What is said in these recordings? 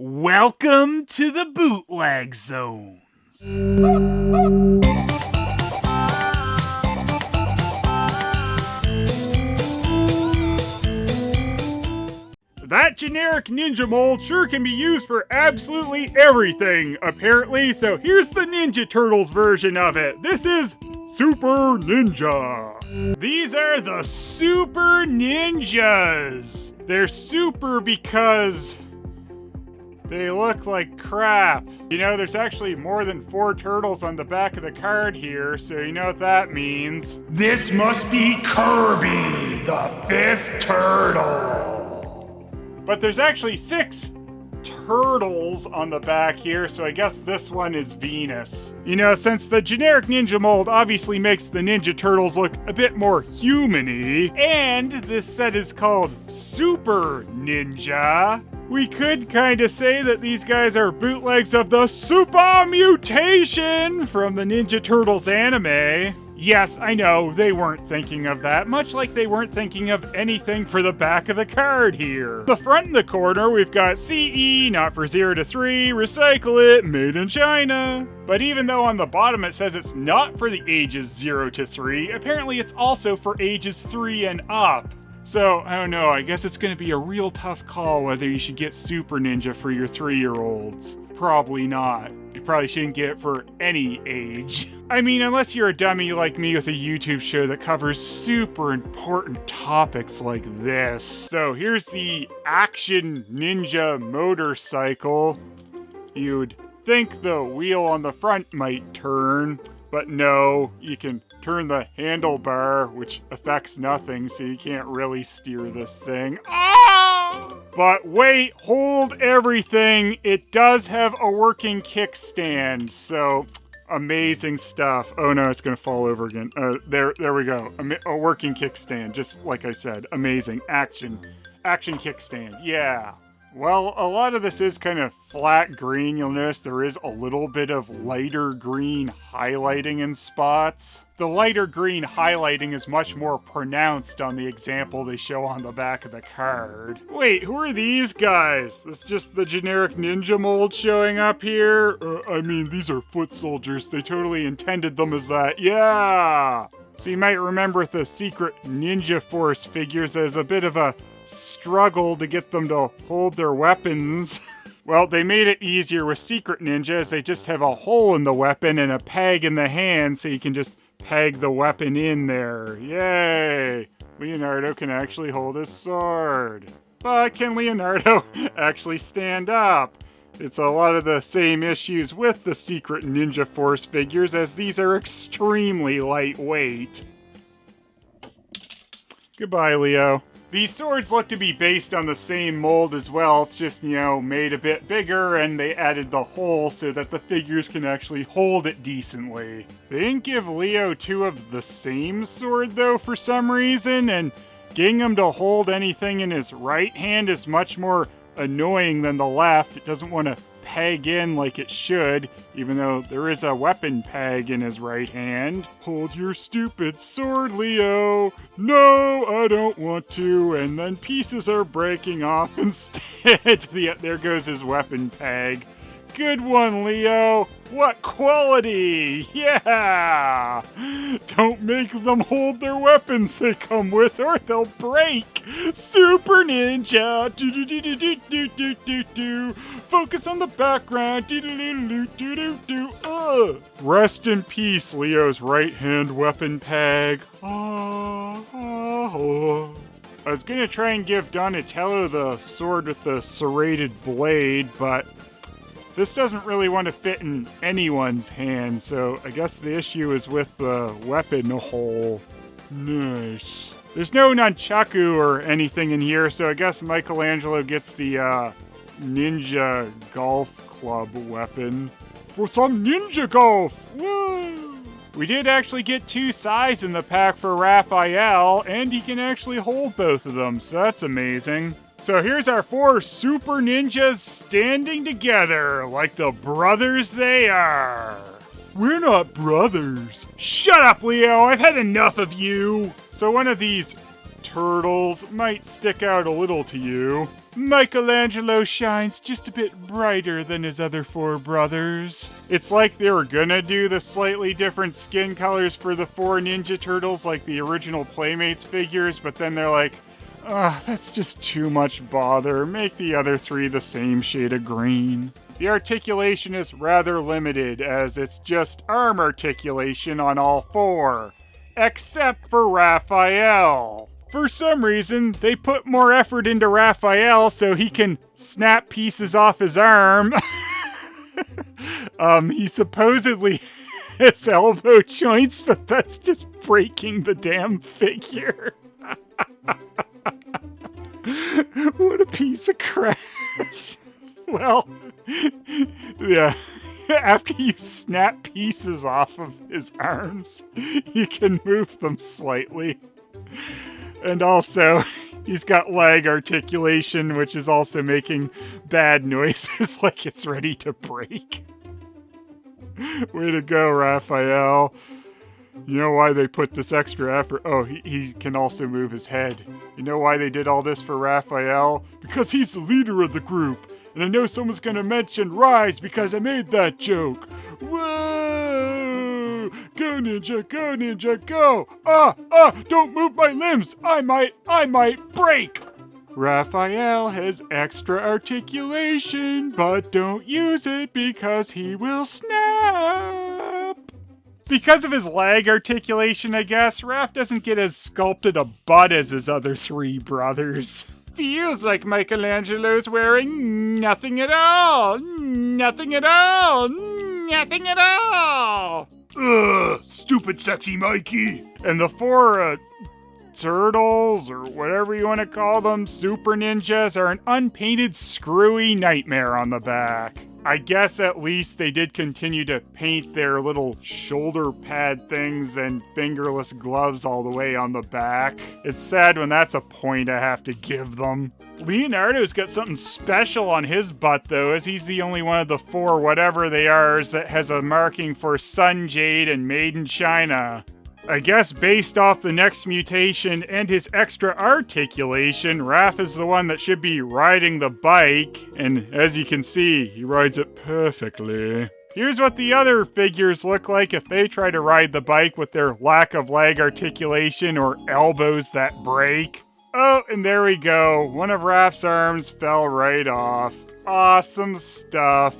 Welcome to the Bootleg Zones. That generic ninja mold sure can be used for absolutely everything, apparently, so here's the Ninja Turtles version of it. This is Super Ninja. These are the Super Ninjas. They're super because they look like crap. You know, there's actually more than 4 turtles on the back of the card here, so you know what that means. This must be Kirby, the 5th turtle. But there's actually 6 turtles on the back here, so I guess this one is Venus. You know, since the generic ninja mold obviously makes the Ninja Turtles look a bit more human-y, and this set is called Super Ninja, we could kinda say that these guys are bootlegs of the Super Mutation from the Ninja Turtles anime. Yes, I know, they weren't thinking of that, much like they weren't thinking of anything for the back of the card here. The front in the corner, we've got CE, not for 0 to 3, recycle it, made in China. But even though on the bottom it says it's not for the ages 0 to 3, apparently it's also for ages 3 and up. So, I don't know, I guess it's gonna be a real tough call whether you should get Super Ninja for your 3-year-olds. Probably not. You probably shouldn't get it for any age. I mean, unless you're a dummy like me with a YouTube show that covers super important topics like this. So here's the Action Ninja motorcycle. You'd think the wheel on the front might turn, but no, you can turn the handlebar, which affects nothing, so you can't really steer this thing. Ah! But wait, hold everything. It does have a working kickstand, so amazing stuff. Oh no, it's gonna fall over again. There we go. A working kickstand, just like I said. Amazing. Action kickstand, yeah. Well, a lot of this is kind of flat green. You'll notice there is a little bit of lighter green highlighting in spots. The lighter green highlighting is much more pronounced on the example they show on the back of the card. Wait, who are these guys? This just the generic ninja mold showing up here? I mean, these are foot soldiers. They totally intended them as that. Yeah! So you might remember with the Secret Ninja Force figures as a bit of a struggle to get them to hold their weapons. Well, they made it easier with Secret Ninja as they just have a hole in the weapon and a peg in the hand so you can just peg the weapon in there. Yay! Leonardo can actually hold his sword. But can Leonardo actually stand up? It's a lot of the same issues with the Secret Ninja Force figures as these are extremely lightweight. Goodbye, Leo. These swords look to be based on the same mold as well, it's just, you know, made a bit bigger and they added the hole so that the figures can actually hold it decently. They didn't give Leo 2 of the same sword though for some reason, and getting him to hold anything in his right hand is much more annoying than the left. It doesn't want to peg in like it should, even though there is a weapon peg in his right hand. Hold your stupid sword, Leo. No, I don't want to. And then pieces are breaking off instead. There goes his weapon peg. Good one, Leo. What quality? Yeah! Don't make them hold their weapons they come with or they'll break. Super Ninja. Do-do-do-do-do-do-do-do. Focus on the background. Do-do-do-do-do-do-do. Rest in peace, Leo's right-hand weapon peg. I was gonna try and give Donatello the sword with the serrated blade, but this doesn't really want to fit in anyone's hand, so I guess the issue is with the weapon hole. Nice. There's no nunchaku or anything in here, so I guess Michelangelo gets the ninja golf club weapon. For some ninja golf! Woo! We did actually get 2 Sais in the pack for Raphael, and he can actually hold both of them, so that's amazing. So here's our 4 Super Ninjas standing together like the brothers they are. We're not brothers. Shut up, Leo. I've had enough of you. So one of these turtles might stick out a little to you. Michelangelo shines just a bit brighter than his other four brothers. It's like they were gonna do the slightly different skin colors for the four Ninja Turtles like the original Playmates figures, but then they're like, that's just too much bother. Make the other three the same shade of green. The articulation is rather limited, as it's just arm articulation on all four, except for Raphael. For some reason, they put more effort into Raphael so he can snap pieces off his arm. He supposedly has elbow joints, but that's just breaking the damn figure. What a piece of crap. Well, yeah. After you snap pieces off of his arms, you can move them slightly. And also, he's got leg articulation, which is also making bad noises like it's ready to break. Way to go, Raphael. You know why they put this extra effort? Oh, he can also move his head. You know why they did all this for Raphael? Because he's the leader of the group. And I know someone's gonna mention Rise because I made that joke. Whoa! Go Ninja, go Ninja, go! Don't move my limbs! I might break! Raphael has extra articulation, but don't use it because he will snap. Because of his leg articulation, I guess, Raph doesn't get as sculpted a butt as his other three brothers. Feels like Michelangelo's wearing nothing at all. Nothing at all. Nothing at all. Stupid sexy Mikey. And the four, turtles, or whatever you want to call them, super ninjas, are an unpainted screwy nightmare on the back. I guess at least they did continue to paint their little shoulder pad things and fingerless gloves all the way on the back. It's sad when that's a point I have to give them. Leonardo's got something special on his butt though, as he's the only one of the four whatever they are that has a marking for Sun Jade and Made in China. I guess based off the next mutation and his extra articulation, Raph is the one that should be riding the bike, and as you can see, he rides it perfectly. Here's what the other figures look like if they try to ride the bike with their lack of leg articulation or elbows that break. Oh, and there we go. One of Raph's arms fell right off. Awesome stuff.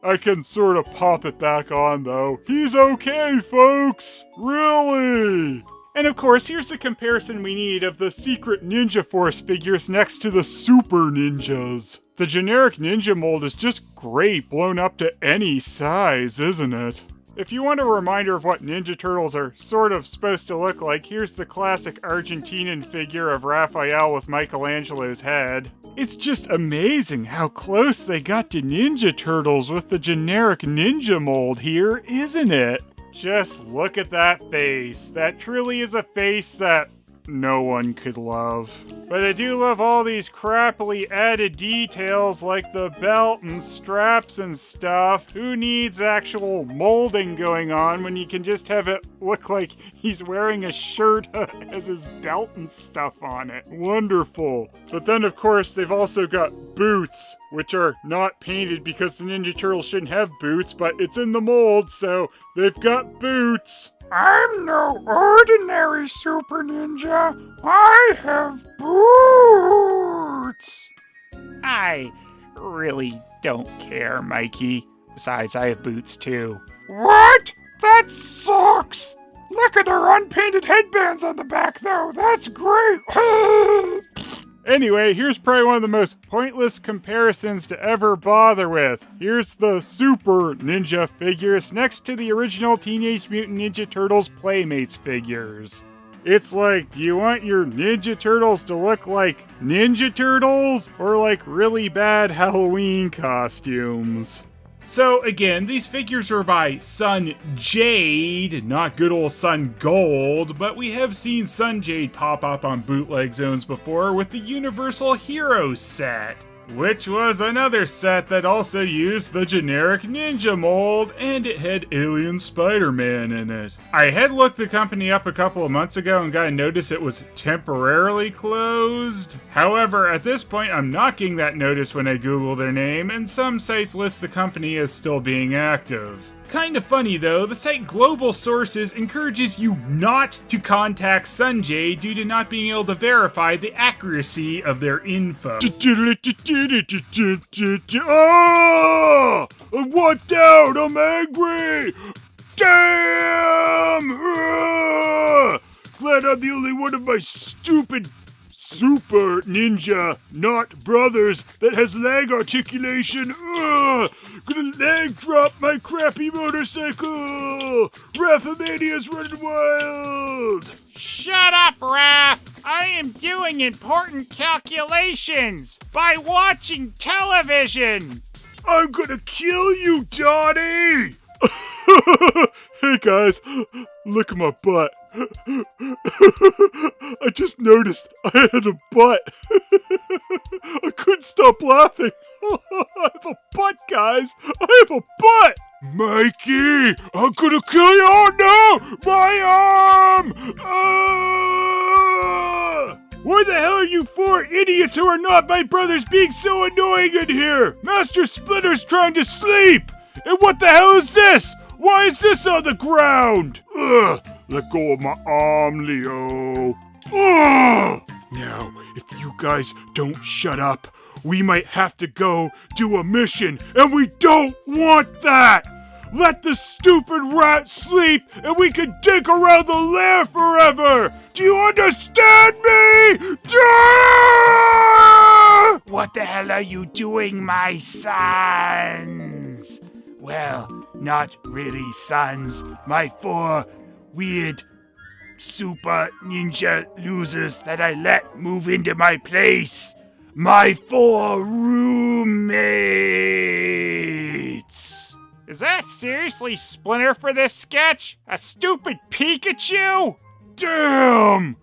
I can sort of pop it back on, though. He's okay, folks! Really! And of course, here's the comparison we need of the secret Ninja Force figures next to the Super Ninjas. The generic Ninja mold is just great blown up to any size, isn't it? If you want a reminder of what Ninja Turtles are sort of supposed to look like, here's the classic Argentinian figure of Raphael with Michelangelo's head. It's just amazing how close they got to Ninja Turtles with the generic Ninja mold here, isn't it? Just look at that face. That truly is a face that no one could love. But I do love all these crappily added details like the belt and straps and stuff. Who needs actual molding going on when you can just have it look like he's wearing a shirt that has his belt and stuff on it? Wonderful. But then of course they've also got boots, which are not painted because the Ninja Turtles shouldn't have boots, but it's in the mold, so they've got boots. I'm no ordinary super ninja. I have boots. I really don't care, Mikey. Besides, I have boots too. What? That sucks. Look at their unpainted headbands on the back, though. That's great. Anyway, here's probably one of the most pointless comparisons to ever bother with. Here's the Super Ninja figures next to the original Teenage Mutant Ninja Turtles Playmates figures. It's like, do you want your Ninja Turtles to look like Ninja Turtles or like really bad Halloween costumes? So again, these figures are by Sun Jade, not good old Sun Gold, but we have seen Sun Jade pop up on Bootleg Zones before with the Universal Heroes set. which was another set that also used the generic ninja mold, and it had Alien Spider-Man in it. I had looked the company up a couple of months ago and got a notice it was temporarily closed. However, at this point, I'm not getting that notice when I Google their name, and some sites list the company as still being active. Kind of funny though, the site Global Sources encourages you not to contact Sanjay due to not being able to verify the accuracy of their info. Oh! I'm walked out! I'm angry! Damn! Glad I'm the only one of my stupid super ninja, not brothers, that has leg articulation. Gonna leg drop my crappy motorcycle. Raphomania's running wild. Shut up, Raph! I am doing important calculations by watching television! I'm gonna kill you, Donnie! Hey guys, look at my butt. I just noticed I had a butt. I couldn't stop laughing. I have a butt, guys. I have a butt. Mikey, I'm gonna kill you. Oh no, my arm! Why the hell are you four idiots who are not my brothers being so annoying in here? Master Splinter's trying to sleep. And what the hell is this? Why is this on the ground? Let go of my arm, Leo. Now, if you guys don't shut up, we might have to go do a mission, and we don't want that! Let the stupid rat sleep, and we can dig around the lair forever! Do you understand me? What the hell are you doing, my sons? Well, not really sons. My four weird super ninja losers that I let move into my place. My four roommates. Is that seriously Splinter for this sketch? A stupid Pikachu? Damn!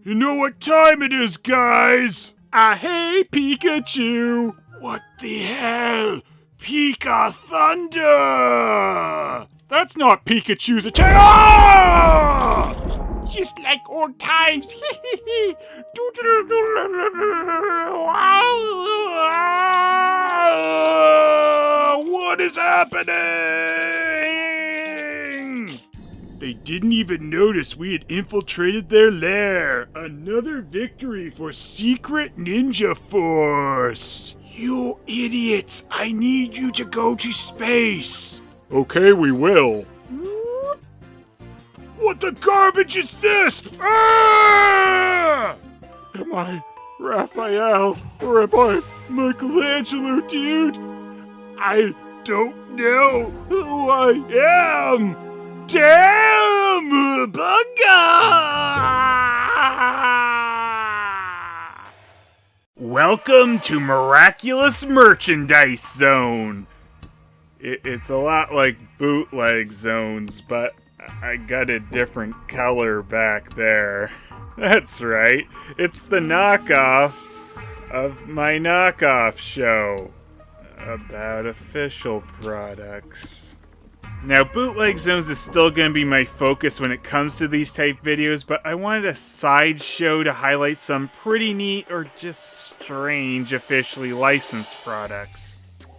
You know what time it is, guys? Hey, Pikachu! What the hell? Pika Thunder! That's not Pikachu's attack. Ah! Just like old times. What is happening? They didn't even notice we had infiltrated their lair. Another victory for Secret Ninja Force. You idiots, I need you to go to space. Okay, we will. What the garbage is this? Ah! Am I Raphael or am I Michelangelo, dude? I don't know who I am. Damn, bugger! Welcome to Miraculous Merchandise Zone. It's a lot like Bootleg Zones, but I got a different color back there. That's right, it's the knockoff of my knockoff show about official products. Now, Bootleg Zones is still going to be my focus when it comes to these type videos, but I wanted a sideshow to highlight some pretty neat or just strange officially licensed products.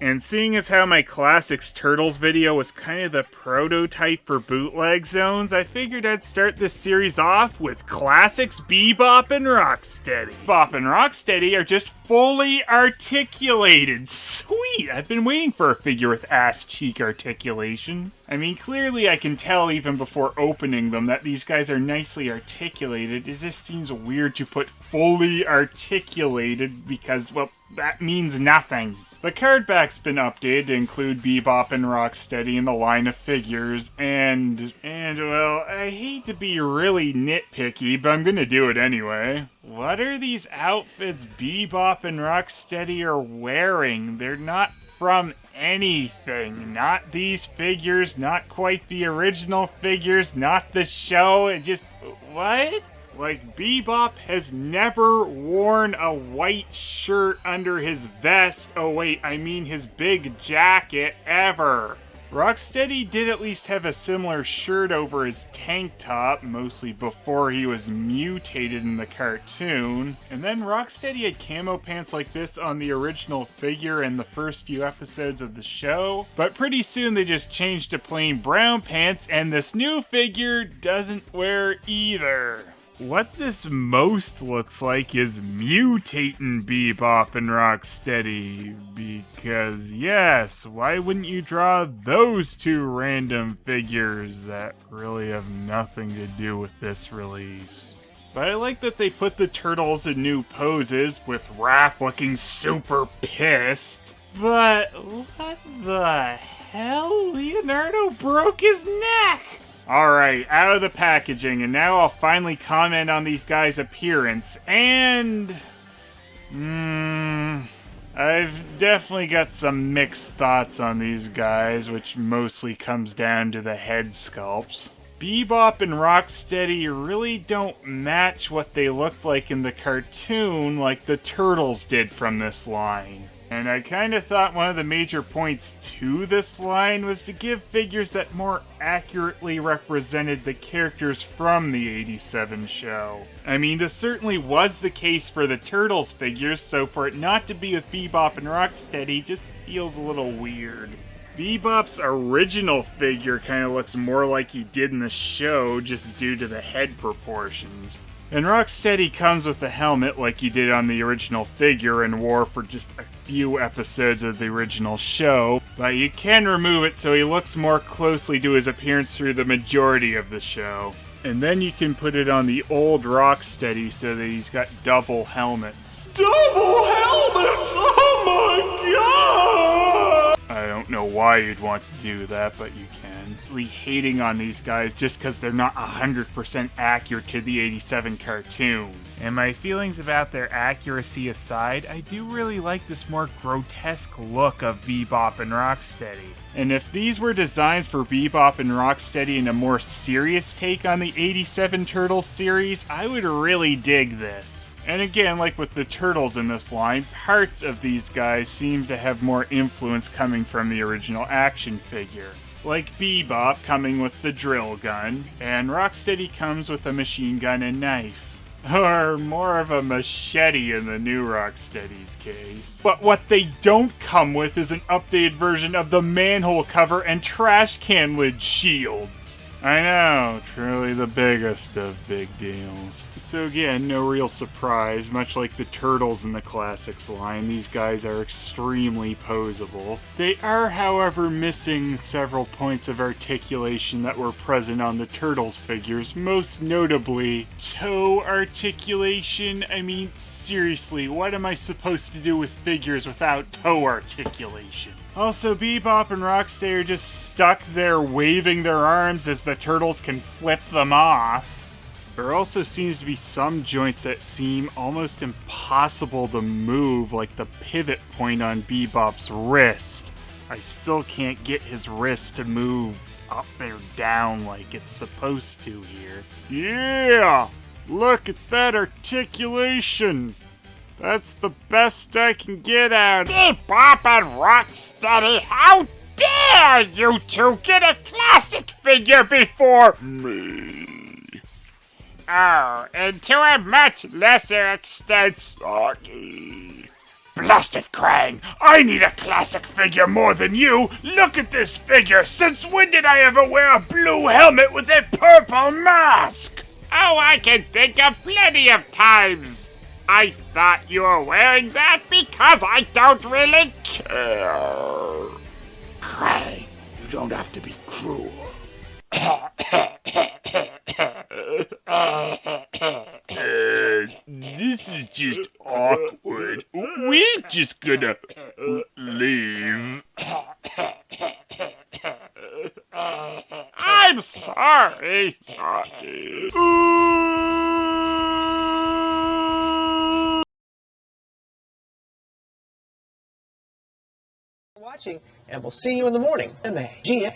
And seeing as how my Classics Turtles video was kind of the prototype for Bootleg Zones, I figured I'd start this series off with Classics Bebop and Rocksteady. Bebop and Rocksteady are just fully articulated. Sweet! I've been waiting for a figure with ass cheek articulation. I mean, clearly I can tell even before opening them that these guys are nicely articulated. It just seems weird to put fully articulated because, well, that means nothing. The card back's been updated to include Bebop and Rocksteady in the line of figures, and well, I hate to be really nitpicky, but I'm gonna do it anyway. What are these outfits Bebop and Rocksteady are wearing? They're not from anything. Not these figures, not quite the original figures, not the show, it just... what? Like, Bebop has never worn a white shirt under his vest. Oh wait, I mean his big jacket ever. Rocksteady did at least have a similar shirt over his tank top, mostly before he was mutated in the cartoon. And then Rocksteady had camo pants like this on the original figure in the first few episodes of the show, but pretty soon they just changed to plain brown pants, and this new figure doesn't wear either. What this most looks like is mutating Bebop and Rocksteady, because yes, why wouldn't you draw those two random figures that really have nothing to do with this release? But I like that they put the turtles in new poses, with Raph looking super pissed. But what the hell? Leonardo broke his neck! Alright, out of the packaging, and now I'll finally comment on these guys' appearance, and... I've definitely got some mixed thoughts on these guys, which mostly comes down to the head sculpts. Bebop and Rocksteady really don't match what they looked like in the cartoon like the Turtles did from this line. And I kind of thought one of the major points to this line was to give figures that more accurately represented the characters from the '87 show. I mean, this certainly was the case for the Turtles figures, so for it not to be with Bebop and Rocksteady just feels a little weird. Bebop's original figure kind of looks more like he did in the show just due to the head proportions. And Rocksteady comes with the helmet like he did on the original figure and wore for just a few episodes of the original show, but you can remove it so he looks more closely to his appearance through the majority of the show. And then you can put it on the old Rocksteady so that he's got double helmets. Double helmets! Oh my god! I don't know why you'd want to do that, but you can. Really hating on these guys just because they're not 100% accurate to the '87 cartoon. And my feelings about their accuracy aside, I do really like this more grotesque look of Bebop and Rocksteady. And if these were designs for Bebop and Rocksteady in a more serious take on the '87 Turtles series, I would really dig this. And again, like with the Turtles in this line, parts of these guys seem to have more influence coming from the original action figure. Like Bebop coming with the drill gun, and Rocksteady comes with a machine gun and knife. Or more of a machete in the new Rocksteady's case. But what they don't come with is an updated version of the manhole cover and trash can lid shields. I know, truly the biggest of big deals. So again, no real surprise, much like the Turtles in the Classics line, these guys are extremely posable. They are, however, missing several points of articulation that were present on the Turtles figures, most notably toe articulation. I mean, seriously, what am I supposed to do with figures without toe articulation? Also, Bebop and Rocksteady are just stuck there waving their arms as the Turtles can flip them off. There also seems to be some joints that seem almost impossible to move, like the pivot point on Bebop's wrist. I still can't get his wrist to move up or down like it's supposed to here. Yeah! Look at that articulation! That's the best I can get out. Bebop and Rocksteady, how dare you two get a classic figure before me? Oh, and to a much lesser extent, Soggy. Blast it, Krang! I need a classic figure more than you! Look at this figure! Since when did I ever wear a blue helmet with a purple mask? Oh, I can think of plenty of times! I thought you were wearing that because I don't really care. Krang, you don't have to be cruel. This is just awkward. We're just gonna leave. I'm sorry, Soggy. Watching, and we'll see you in the morning. MAGA.